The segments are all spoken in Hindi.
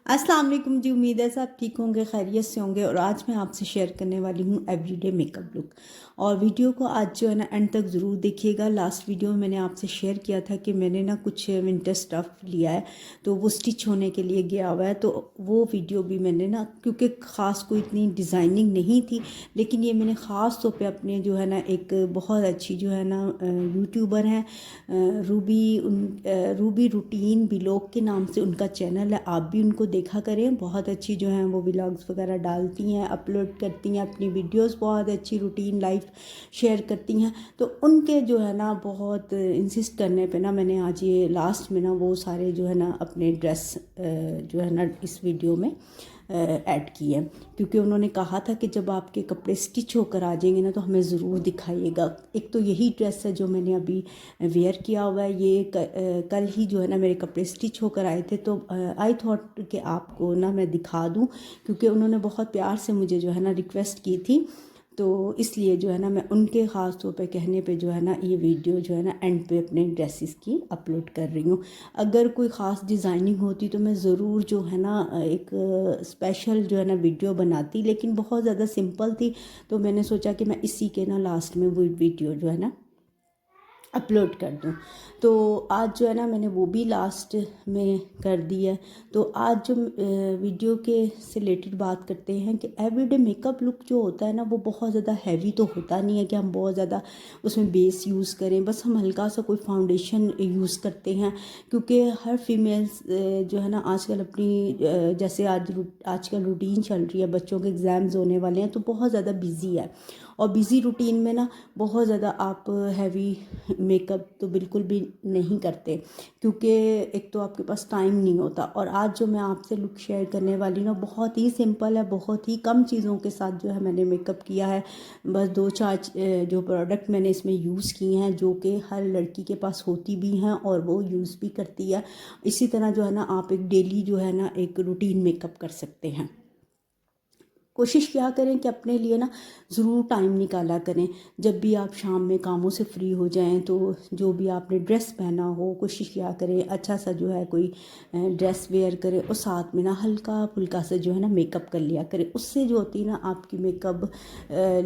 अस्सलाम वालेकुम जी। उम्मीद है सब ठीक होंगे, खैरियत से होंगे। और आज मैं आपसे शेयर करने वाली हूँ एवरीडे मेकअप लुक। और वीडियो को आज जो है ना एंड तक ज़रूर देखिएगा। लास्ट वीडियो में मैंने आपसे शेयर किया था कि मैंने ना कुछ विंटर स्टफ़ लिया है, तो वो स्टिच होने के लिए गया हुआ है। तो वो वीडियो भी मैंने ना, क्योंकि ख़ास कोई इतनी डिज़ाइनिंग नहीं थी, लेकिन ये मैंने ख़ास तौर पे अपने जो है ना एक बहुत अच्छी जो है ना यूट्यूबर हैं, रूबी रूटीन व्लॉग के नाम से उनका चैनल है। आप भी उनको देखा करें, बहुत अच्छी जो हैं वो व्लॉग्स वगैरह डालती हैं, अपलोड करती हैं अपनी वीडियोस, बहुत अच्छी रूटीन लाइफ शेयर करती हैं। तो उनके जो है ना बहुत इंसिस्ट करने पे ना मैंने आज ये लास्ट में ना वो सारे जो है ना अपने ड्रेस जो है ना इस वीडियो में ऐड की है, क्योंकि उन्होंने कहा था कि जब आपके कपड़े स्टिच होकर आ जाएंगे ना तो हमें ज़रूर दिखाइएगा। एक तो यही ड्रेस है जो मैंने अभी वेयर किया हुआ है, ये कल ही जो है ना मेरे कपड़े स्टिच होकर आए थे, तो आई थॉट कि आपको ना मैं दिखा दूं, क्योंकि उन्होंने बहुत प्यार से मुझे जो है ना रिक्वेस्ट की थी। तो इसलिए जो है ना मैं उनके ख़ास तौर पे कहने पे जो है ना ये वीडियो जो है ना एंड पे अपने ड्रेसेस की अपलोड कर रही हूँ। अगर कोई ख़ास डिज़ाइनिंग होती तो मैं ज़रूर जो है ना एक स्पेशल जो है ना वीडियो बनाती, लेकिन बहुत ज़्यादा सिंपल थी, तो मैंने सोचा कि मैं इसी के ना लास्ट में वो वीडियो जो है ना अपलोड कर दूं। तो आज जो है ना मैंने वो भी लास्ट में कर दी है। तो आज जो वीडियो के से रिलेटेड बात करते हैं कि एवरीडे मेकअप लुक जो होता है ना वो बहुत ज़्यादा हैवी तो होता नहीं है कि हम बहुत ज़्यादा उसमें बेस यूज़ करें, बस हम हल्का सा कोई फाउंडेशन यूज़ करते हैं। क्योंकि हर फीमेल्स जो है ना आजकल अपनी जैसे आजकल रूटीन चल रही है, बच्चों के एग्ज़ाम्स होने वाले हैं, तो बहुत ज़्यादा बिजी है। और बिज़ी रूटीन में ना बहुत ज़्यादा आप हैवी मेकअप तो बिल्कुल भी नहीं करते, क्योंकि एक तो आपके पास टाइम नहीं होता। और आज जो मैं आपसे लुक शेयर करने वाली हूँ बहुत ही सिंपल है, बहुत ही कम चीज़ों के साथ जो है मैंने मेकअप किया है। बस 2-4 जो प्रोडक्ट मैंने इसमें यूज़ किए हैं, जो कि हर लड़की के पास होती भी हैं और वो यूज़ भी करती है। इसी तरह जो है ना आप एक डेली जो है ना एक रूटीन मेकअप कर सकते हैं। कोशिश क्या करें कि अपने लिए ना ज़रूर टाइम निकाला करें। जब भी आप शाम में कामों से फ्री हो जाएं तो जो भी आपने ड्रेस पहना हो, कोशिश किया करें अच्छा सा जो है कोई ड्रेस वेयर करें, और साथ में ना हल्का फुल्का से जो है ना मेकअप कर लिया करें। उससे जो होती है ना आपकी मेकअप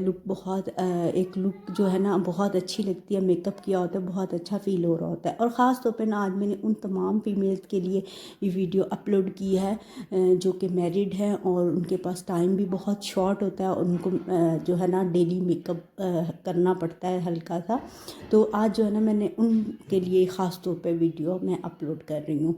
लुक बहुत एक लुक जो है ना बहुत अच्छी लगती है। मेकअप किया होता है बहुत अच्छा फील हो रहा होता है। और ख़ास तौर पे ना आज मैंने उन तमाम फीमेल्स के लिए ये वीडियो अपलोड की है जो कि मैरिड हैं और उनके पास टाइम भी बहुत शॉर्ट होता है, और उनको जो है ना डेली मेकअप करना पड़ता है हल्का सा। तो आज जो है ना मैंने उनके लिए ख़ास तौर पे वीडियो मैं अपलोड कर रही हूँ।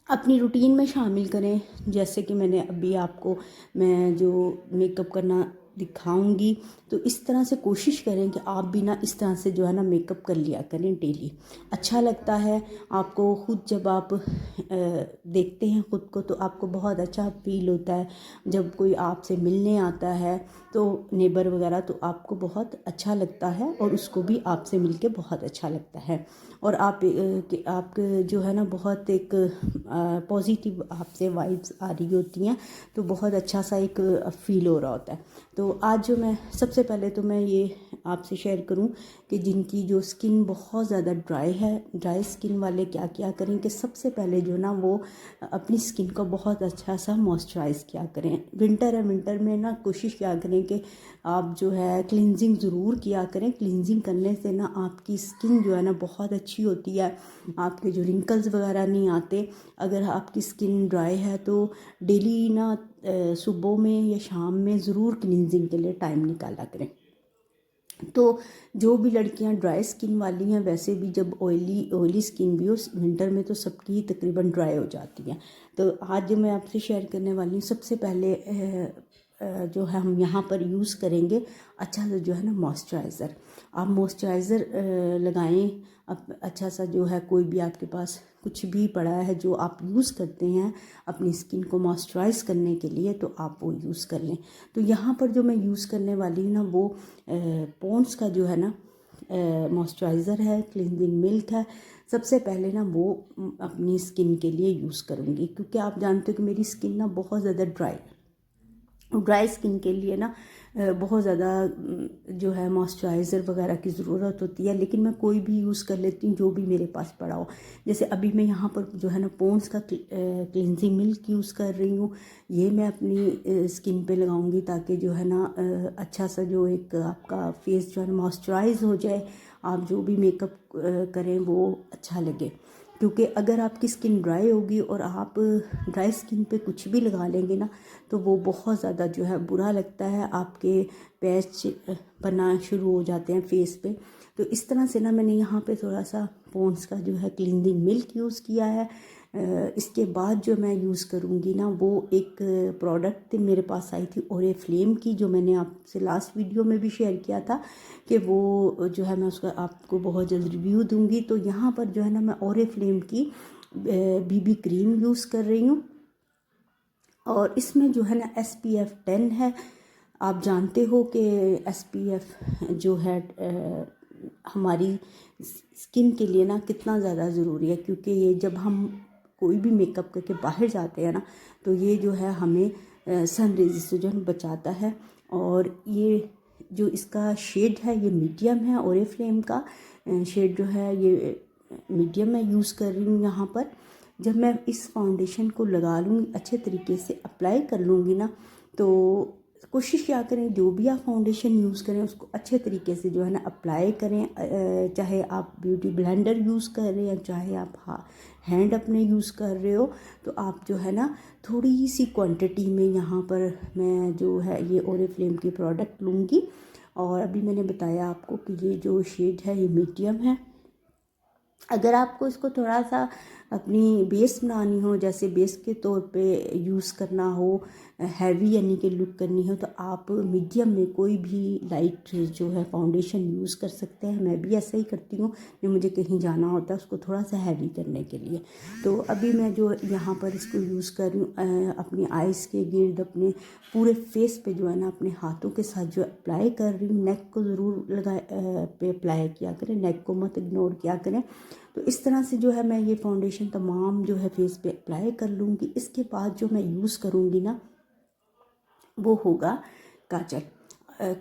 अपनी रूटीन में शामिल करें, जैसे कि मैंने अभी आपको मैं जो मेकअप करना दिखाऊंगी, तो इस तरह से कोशिश करें कि आप भी ना इस तरह से जो है ना मेकअप कर लिया करें डेली। अच्छा लगता है आपको खुद, जब आप देखते हैं खुद को तो आपको बहुत अच्छा फील होता है। जब कोई आपसे मिलने आता है तो नेबर वगैरह, तो आपको बहुत अच्छा लगता है और उसको भी आपसे मिलके बहुत अच्छा लगता है। और आप जो है ना बहुत एक पॉजिटिव आपसे वाइब्स आ रही होती हैं, तो बहुत अच्छा सा एक फील हो रहा होता है। तो आज जो मैं सबसे पहले तो मैं ये आपसे शेयर करूं कि जिनकी जो स्किन बहुत ज़्यादा ड्राई है, ड्राई स्किन वाले क्या क्या करें कि सबसे पहले जो ना वो अपनी स्किन को बहुत अच्छा सा मॉइस्चराइज़ किया करें। विंटर है, विंटर में ना कोशिश किया करें कि आप जो है क्लिनजिंग ज़रूर किया करें। क्लिनजिंग करने से ना आपकी स्किन जो है ना बहुत अच्छी होती है, आपके जो रिंकल्स वगैरह नहीं आते। अगर आपकी स्किन ड्राई है तो डेली ना सुबह में या शाम में ज़रूर क्लिनजिंग के लिए टाइम निकाला करें। तो जो भी लड़कियां ड्राई स्किन वाली हैं, वैसे भी जब ऑयली स्किन भी हो विंटर में तो सबकी तकरीबन ड्राई हो जाती हैं। तो आज जो मैं आपसे शेयर करने वाली हूँ, सबसे पहले जो है हम यहाँ पर यूज़ करेंगे अच्छा सा जो है ना मॉइस्चराइज़र। आप मॉइस्चराइज़र लगाएं। अब अच्छा सा जो है कोई भी आपके पास कुछ भी पड़ा है जो आप यूज़ करते हैं अपनी स्किन को मॉइस्चराइज़ करने के लिए, तो आप वो यूज़ कर लें। तो यहाँ पर जो मैं यूज़ करने वाली हूँ ना वो पॉन्ड्स का जो है ना मॉइस्चराइज़र है, क्लींजिंग मिल्क है। सबसे पहले ना वो अपनी स्किन के लिए यूज़ करूँगी, क्योंकि आप जानते हो कि मेरी स्किन ना बहुत ज़्यादा ड्राई है। ड्राई स्किन के लिए ना बहुत ज़्यादा जो है मॉइस्चराइज़र वगैरह की ज़रूरत होती है, लेकिन मैं कोई भी यूज़ कर लेती हूँ जो भी मेरे पास पड़ा हो। जैसे अभी मैं यहाँ पर जो है ना पॉन्ड्स का क्लिनजिंग मिल्क यूज़ कर रही हूँ। ये मैं अपनी स्किन पे लगाऊंगी ताकि जो है ना अच्छा सा जो एक आपका फेस जो है मॉइस्चराइज हो जाए, आप जो भी मेकअप करें वो अच्छा लगे। क्योंकि अगर आपकी स्किन ड्राई होगी और आप ड्राई स्किन पे कुछ भी लगा लेंगे ना तो वो बहुत ज़्यादा जो है बुरा लगता है, आपके पैच बनना शुरू हो जाते हैं फेस पे। तो इस तरह से ना मैंने यहाँ पे थोड़ा सा पॉन्ड्स का जो है क्लींजिंग मिल्क यूज़ किया है। इसके बाद जो मैं यूज़ करूँगी ना वो एक प्रोडक्ट मेरे पास आई थी ओरेफ्लेम की, जो मैंने आपसे लास्ट वीडियो में भी शेयर किया था कि वो जो है मैं उसका आपको बहुत जल्द रिव्यू दूँगी। तो यहाँ पर जो है ना मैं ओरेफ्लेम की बीबी क्रीम यूज़ कर रही हूँ और इसमें जो है ना SPF 10 है। आप जानते हो कि SPF जो है हमारी स्किन के लिए ना कितना ज़्यादा ज़रूरी है, क्योंकि ये जब हम कोई भी मेकअप करके बाहर जाते हैं ना तो ये जो है हमें सन रेज़ से जो है बचाता है। और ये जो इसका शेड है ये मीडियम है, ओरेफ्लेम का शेड जो है ये मीडियम मैं यूज़ कर रही हूँ यहाँ पर। जब मैं इस फाउंडेशन को लगा लूँगी, अच्छे तरीके से अप्लाई कर लूँगी ना, तो कोशिश क्या करें जो भी आप फाउंडेशन यूज़ करें उसको अच्छे तरीके से जो है ना अप्लाई करें। चाहे आप ब्यूटी ब्लेंडर यूज़ कर रहे हैं, चाहे आप हैंड अपने यूज़ कर रहे हो, तो आप जो है ना थोड़ी सी क्वांटिटी में यहाँ पर मैं जो है ये ओरेफ्लेम की प्रोडक्ट लूँगी। और अभी मैंने बताया आपको कि ये जो शेड है ये मीडियम है। अगर आपको इसको थोड़ा सा अपनी बेस बनानी हो, जैसे बेस के तौर पे यूज़ करना हो, हैवी यानी कि लुक करनी हो, तो आप मीडियम में कोई भी लाइट जो है फाउंडेशन यूज़ कर सकते हैं। मैं भी ऐसा ही करती हूँ जब मुझे कहीं जाना होता है उसको थोड़ा सा हैवी करने के लिए। तो अभी मैं जो यहाँ पर इसको यूज़ कर रही हूँ अपनी आइज़ के गिर्द, अपने पूरे फेस पे जो है ना अपने हाथों के साथ जो अप्लाई कर रही हूँ। नेक को ज़रूर पे अप्लाई किया करें, नेक को मत इग्नोर किया करें। तो इस तरह से जो है मैं ये फाउंडेशन तमाम जो है फेस पे अप्लाई कर लूँगी। इसके बाद जो मैं यूज़ करूँगी ना वो होगा काजल।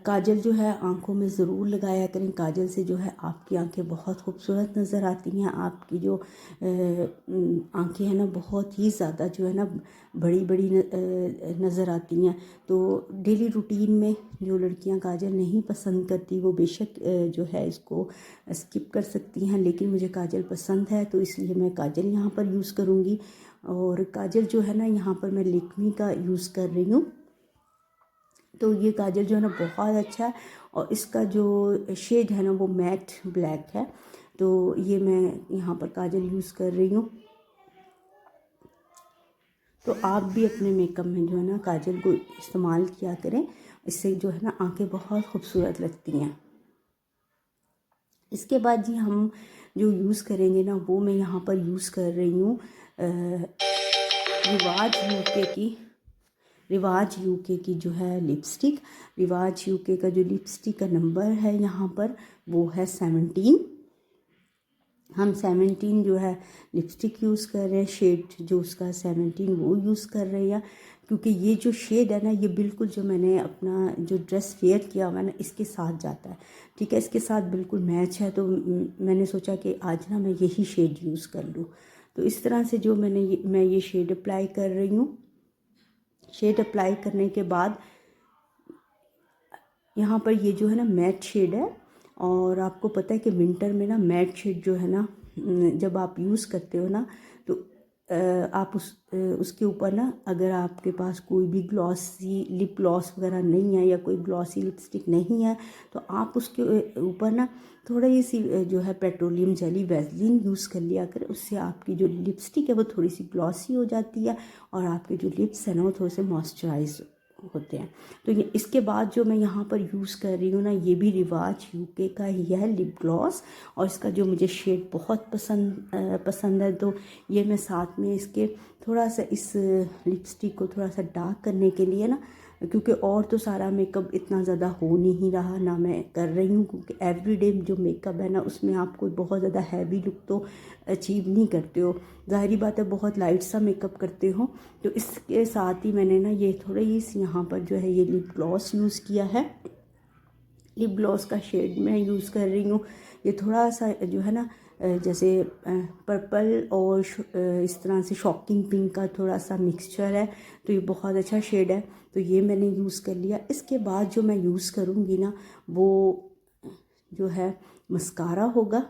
काजल जो है आंखों में ज़रूर लगाया करें। काजल से जो है आपकी आंखें बहुत खूबसूरत नज़र आती हैं। आपकी जो आंखें हैं ना बहुत ही ज़्यादा जो है ना बड़ी बड़ी नज़र आती हैं। तो डेली रूटीन में जो लड़कियां काजल नहीं पसंद करती वो बेशक जो है इसको स्किप कर सकती हैं, लेकिन मुझे काजल पसंद है तो इसलिए मैं काजल यहाँ पर यूज़ करूँगी। और काजल जो है ना यहाँ पर मैं लेकमी का यूज़ कर रही हूँ। तो ये काजल जो है ना बहुत अच्छा है और इसका जो शेड है ना वो मैट ब्लैक है। तो ये मैं यहाँ पर काजल यूज़ कर रही हूँ। तो आप भी अपने मेकअप में जो है ना काजल को इस्तेमाल किया करें, इससे जो है ना आंखें बहुत खूबसूरत लगती हैं। इसके बाद जी हम जो यूज़ करेंगे ना वो मैं यहाँ पर यूज़ कर रही हूँ रिवाज यूके की जो है लिपस्टिक। रिवाज यूके का जो लिपस्टिक का नंबर है यहाँ पर वो है 17। हम 17 जो है लिपस्टिक यूज़ कर रहे हैं, शेड जो उसका 17 वो यूज़ कर रहे हैं। क्योंकि ये जो शेड है ना ये बिल्कुल जो मैंने अपना जो ड्रेस वेयर किया हुआ है ना इसके साथ जाता है, ठीक है, इसके साथ बिल्कुल मैच है। तो मैंने सोचा कि आज ना मैं यही शेड यूज़ कर लूँ। तो इस तरह से जो मैं ये शेड अप्लाई कर रही हूँ। शेड अप्लाई करने के बाद यहाँ पर ये जो है ना मैट शेड है। और आपको पता है कि विंटर में ना मैट शेड जो है ना जब आप यूज़ करते हो ना तो आप उसके ऊपर ना अगर आपके पास कोई भी ग्लॉसी लिप ग्लॉस वगैरह नहीं है या कोई ग्लॉसी लिपस्टिक नहीं है तो आप उसके ऊपर ना थोड़ी सी जो है पेट्रोलियम जेली वैसलीन यूज़ कर लिया कर। उससे आपकी जो लिपस्टिक है वो थोड़ी सी ग्लॉसी हो जाती है और आपके जो लिप्स हैं ना वो थोड़े से मॉइस्चराइज होते हैं। तो ये इसके बाद जो मैं यहाँ पर यूज़ कर रही हूँ ना ये भी रिवाज यूके का ही है लिप ग्लॉस और इसका जो मुझे शेड बहुत पसंद है। तो ये मैं साथ में इसके थोड़ा सा इस लिपस्टिक को थोड़ा सा डार्क करने के लिए ना क्योंकि और तो सारा मेकअप इतना ज़्यादा हो नहीं रहा, ना मैं कर रही हूँ, क्योंकि एवरीडे जो मेकअप है ना उसमें आप कोई बहुत ज़्यादा हैवी लुक तो अचीव नहीं करते हो, ज़ाहिरी बात है बहुत लाइट सा मेकअप करते हो। तो इसके साथ ही मैंने ना ये थोड़ी सी यहाँ पर जो है ये लिप ग्लॉस यूज़ किया है। लिप ग्लॉस का शेड मैं यूज़ कर रही हूँ, ये थोड़ा सा जो है ना जैसे पर्पल और इस तरह से शॉकिंग पिंक का थोड़ा सा मिक्सचर है, तो ये बहुत अच्छा शेड है, तो ये मैंने यूज़ कर लिया। इसके बाद जो मैं यूज़ करूँगी ना वो जो है मस्कारा होगा।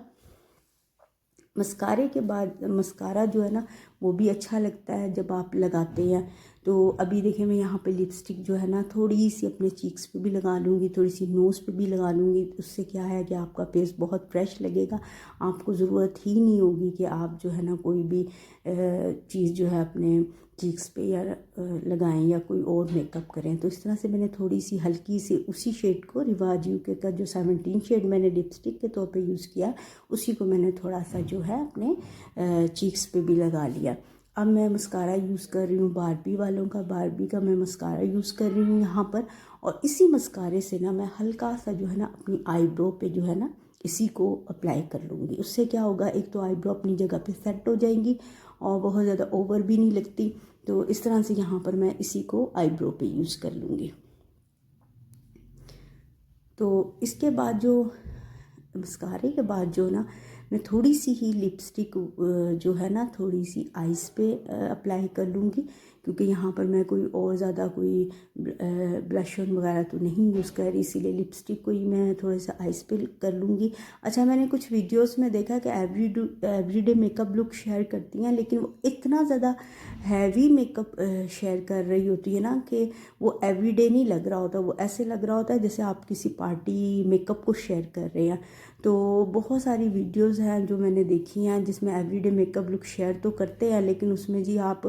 मस्कारे के बाद मस्कारा जो है ना वो भी अच्छा लगता है जब आप लगाते हैं। तो अभी देखिए मैं यहाँ पे लिपस्टिक जो है ना थोड़ी सी अपने चीक्स पे भी लगा लूँगी, थोड़ी सी नोज़ पे भी लगा लूँगी। उससे क्या है कि आपका फेस बहुत फ्रेश लगेगा, आपको ज़रूरत ही नहीं होगी कि आप जो है ना कोई भी चीज़ जो है अपने चीक्स पे या लगाएं या कोई और मेकअप करें। तो इस तरह से मैंने थोड़ी सी हल्की सी उसी शेड को रिवाज यूके का जो 17 शेड मैंने लिपस्टिक के तौर पे यूज़ किया, उसी को मैंने थोड़ा सा जो है अपने चीक्स पे भी लगा लिया। अब मैं मस्कारा यूज़ कर रही हूँ बारबी वालों का, बारबी का मैं मस्कारा यूज़ कर रही हूँ यहाँ पर। और इसी मस्कारे से ना मैं हल्का सा जो है ना अपनी आईब्रो पे जो है ना इसी को अप्लाई कर लूँगी। उससे क्या होगा, एक तो आईब्रो अपनी जगह पे सेट हो जाएंगी और बहुत ज़्यादा ओवर भी नहीं लगती। तो इस तरह से यहाँ पर मैं इसी को आईब्रो पे यूज़ कर लूँगी। तो इसके बाद जो मस्कारे के बाद जो ना मैं थोड़ी सी ही लिपस्टिक जो है ना थोड़ी सी आइज़ पे अप्लाई कर लूँगी, क्योंकि यहाँ पर मैं कोई और ज़्यादा कोई ब्लश ऑन वगैरह तो नहीं यूज़ कर रही, इसीलिए लिपस्टिक को ही मैं थोड़ा सा आइज़ पे कर लूँगी। अच्छा, मैंने कुछ वीडियोस में देखा कि एवरीडे मेकअप लुक शेयर करती हैं, लेकिन वो इतना ज़्यादा हैवी मेकअप शेयर कर रही होती है ना कि वो एवरीडे नहीं लग रहा होता, वो ऐसे लग रहा होता है जैसे आप किसी पार्टी मेकअप को शेयर कर रहे हैं। तो बहुत सारी वीडियोस हैं जो मैंने देखी हैं जिसमें एवरीडे मेकअप लुक शेयर तो करते हैं, लेकिन उसमें जी आप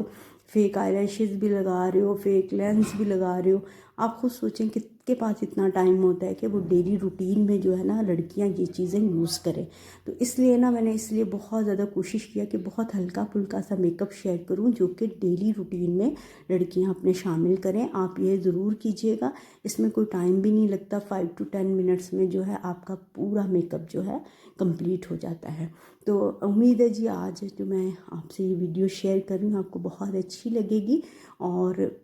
फेक आईलैशेस भी लगा रहे हो, फेक लेंस भी लगा रहे हो। आप खुद सोचें किसके पास इतना टाइम होता है कि वो डेली रूटीन में जो है ना लड़कियां ये चीज़ें यूज़ करें। तो इसलिए ना मैंने इसलिए बहुत ज़्यादा कोशिश किया कि बहुत हल्का फुल्का सा मेकअप शेयर करूं जो कि डेली रूटीन में लड़कियां अपने शामिल करें। आप ये ज़रूर कीजिएगा, इसमें कोई टाइम भी नहीं लगता, 5 to 10 मिनट्स में जो है आपका पूरा मेकअप जो है कंप्लीट हो जाता है। तो उम्मीद है जी आज जो मैं आपसे ये वीडियो शेयर कर रही हूँ आपको बहुत अच्छी लगेगी, और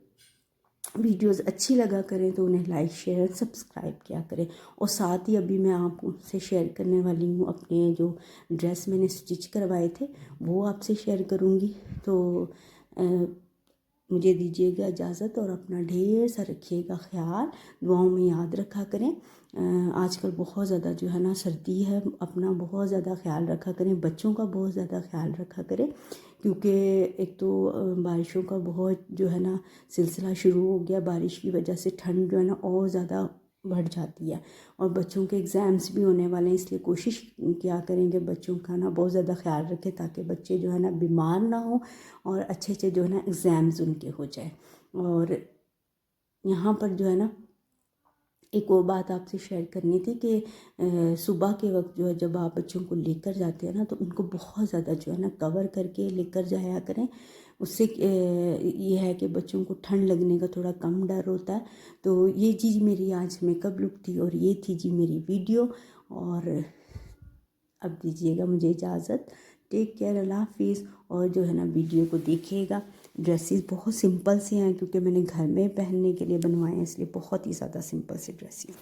वीडियोस अच्छी लगा करें तो उन्हें लाइक शेयर सब्सक्राइब किया करें। और साथ ही अभी मैं आपसे शेयर करने वाली हूँ अपने जो ड्रेस मैंने स्टिच करवाए थे वो आपसे शेयर करूँगी। तो मुझे दीजिएगा इजाज़त और अपना ढेर सा रखिएगा ख्याल, दुआओं में याद रखा करें। आजकल बहुत ज़्यादा जो है ना सर्दी है, अपना बहुत ज़्यादा ख्याल रखा करें, बच्चों का बहुत ज़्यादा ख्याल रखा करें, क्योंकि एक तो बारिशों का बहुत जो है ना सिलसिला शुरू हो गया, बारिश की वजह से ठंड जो है ना और ज़्यादा बढ़ जाती है, और बच्चों के एग्ज़ाम्स भी होने वाले हैं, इसलिए कोशिश क्या करेंगे बच्चों का ना बहुत ज़्यादा ख्याल रखें ताकि बच्चे जो है ना बीमार ना हो और अच्छे अच्छे जो है ना एग्ज़ाम्स उनके हो जाए। और यहाँ पर जो है ना एक और बात आपसे शेयर करनी थी कि सुबह के वक्त जो है जब आप बच्चों को लेकर जाते हैं ना तो उनको बहुत ज़्यादा जो है ना कवर करके लेकर जाया करें। उससे ये है कि बच्चों को ठंड लगने का थोड़ा कम डर होता है। तो ये चीज़ मेरी आज मेकअप लुक थी और ये थी जी मेरी वीडियो। और अब दीजिएगा मुझे इजाज़त, टेक केयर, अल्लाह हाफिज़। और जो है ना वीडियो को देखिएगा। ड्रेसेस बहुत सिंपल से हैं क्योंकि मैंने घर में पहनने के लिए बनवाए हैं, इसलिए बहुत ही ज़्यादा सिंपल से ड्रेसेस।